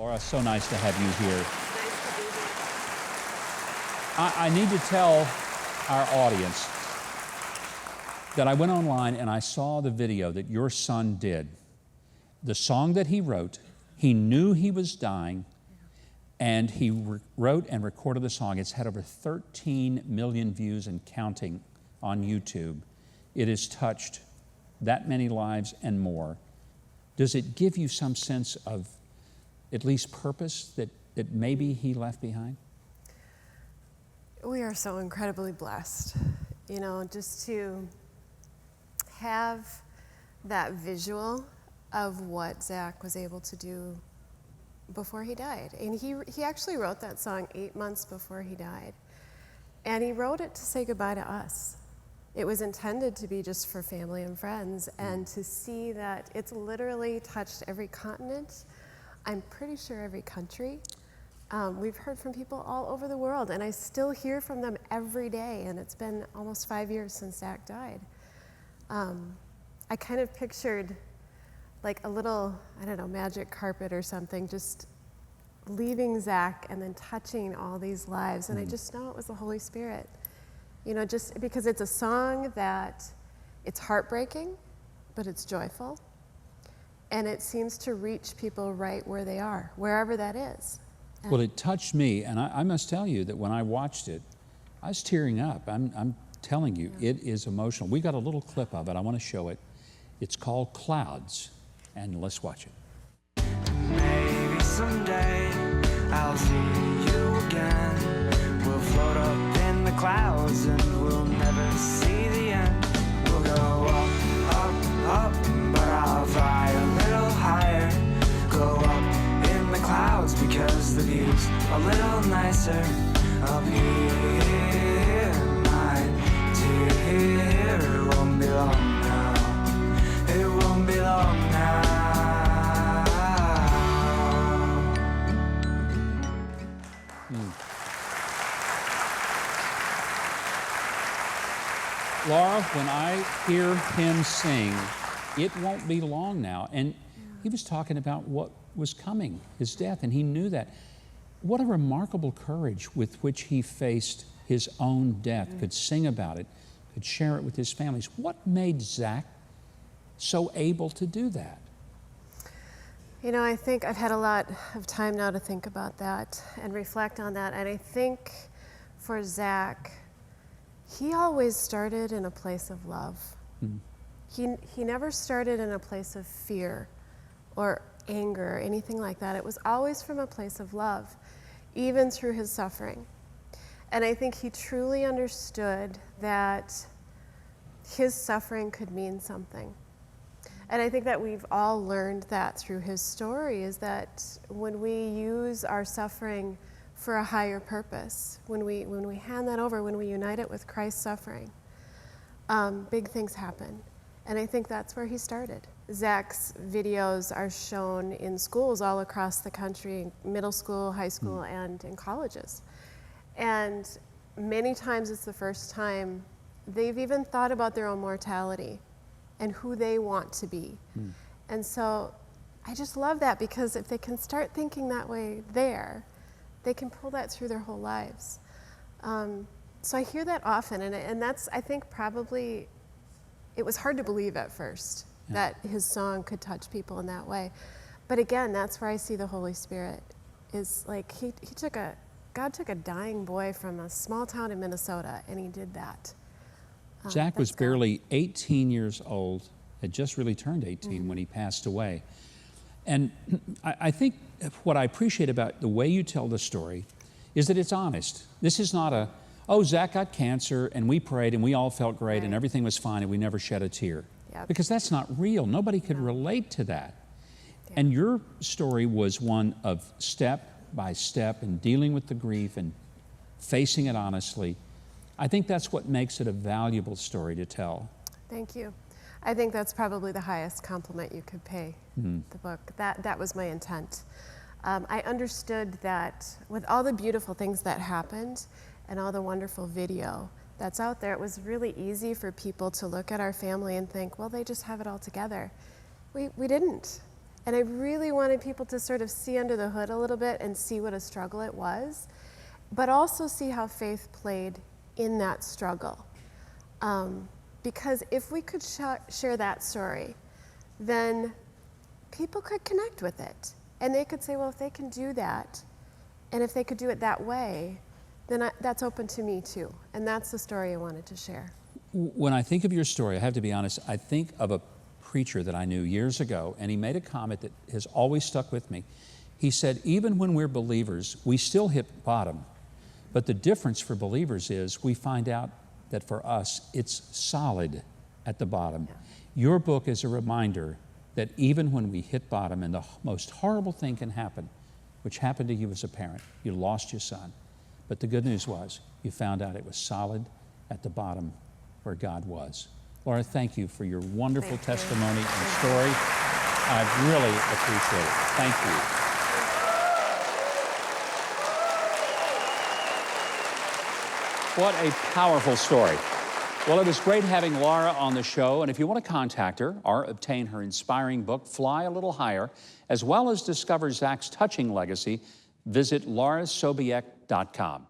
Laura, so nice to have you here. Nice to be here. I need to tell our audience that I went online and I saw the video that your son did. The song that he wrote, he knew he was dying, and he wrote and recorded the song. It's had over 13 million views and counting on YouTube. It has touched that many lives and more. Does it give you some sense of at least purpose that maybe he left behind? We are so incredibly blessed, you know, just to have that visual of what Zach was able to do before he died. And he actually wrote that song 8 months before he died. And he wrote it to say goodbye to us. It was intended to be just for family and friends, and to see that it's literally touched every continent, I'm pretty sure every country. We've heard from people all over the world, and I still hear from them every day, and it's been almost 5 years since Zach died. I kind of pictured like a little, I don't know, magic carpet or something, just leaving Zach and then touching all these lives, and I just know it was the Holy Spirit. You know, just because it's a song that it's heartbreaking, but it's joyful, and it seems to reach people right where they are, wherever that is. Well, it touched me, and I must tell you that when I watched it, I was tearing up. I'm telling you, it is emotional. We got a little clip of it. I want to show it. It's called Clouds, and let's watch it. Maybe someday I'll see you again. We'll float up in the clouds and we'll never see the end. We'll go up, up, up, but I'll fly a little higher. Go up in the clouds because the view's a little nicer up here. My dear, it won't be long now. It won't be long now. Laura, when I hear him sing, it won't be long now. And he was talking about what was coming, his death, and he knew that. What a remarkable courage with which he faced his own death, could sing about it, could share it with his families. What made Zach so able to do that? You know, I think I've had a lot of time now to think about that and reflect on that, and I think for Zach, he always started in a place of love. He never started in a place of fear or anger or anything like that. It was always from a place of love, even through his suffering. And I think he truly understood that his suffering could mean something. And I think that we've all learned that through his story, is that when we use our suffering for a higher purpose, when we hand that over, when we unite it with Christ's suffering, big things happen. And I think that's where he started. Zach's videos are shown in schools all across the country, middle school, high school, and in colleges. And many times it's the first time they've even thought about their own mortality and who they want to be. And so I just love that, because if they can start thinking that way there, they can pull that through their whole lives. So I hear that often, and that's, I think, probably, it was hard to believe at first that his song could touch people in that way. But again, that's where I see the Holy Spirit, is like God took a dying boy from a small town in Minnesota, and he did that. Zach was barely 18 years old, had just really turned 18 when he passed away. And I think what I appreciate about the way you tell the story is that it's honest. This is not a, oh, Zach got cancer and we prayed and we all felt great and everything was fine and we never shed a tear. Because that's not real. Nobody could relate to that. And your story was one of step by step and dealing with the grief and facing it honestly. I think that's what makes it a valuable story to tell. Thank you. I think that's probably the highest compliment you could pay the book. That was my intent. I understood that with all the beautiful things that happened and all the wonderful video that's out there, it was really easy for people to look at our family and think, well, they just have it all together. We didn't. And I really wanted people to sort of see under the hood a little bit and see what a struggle it was, but also see how faith played in that struggle. Because if we could share that story, then people could connect with it. And they could say, well, if they can do that, and if they could do it that way, then that's open to me too. And that's the story I wanted to share. When I think of your story, I have to be honest, I think of a preacher that I knew years ago, and he made a comment that has always stuck with me. He said, even when we're believers, we still hit bottom. But the difference for believers is we find out that for us, it's solid at the bottom. Yeah. Your book is a reminder that even when we hit bottom and the most horrible thing can happen, which happened to you as a parent, you lost your son. But the good news was you found out it was solid at the bottom where God was. Laura, thank you for your wonderful testimony and story. I really appreciate it. Thank you. What a powerful story. Well, it was great having Laura on the show, and if you want to contact her or obtain her inspiring book, Fly a Little Higher, as well as discover Zach's touching legacy, visit laurasobiech.com.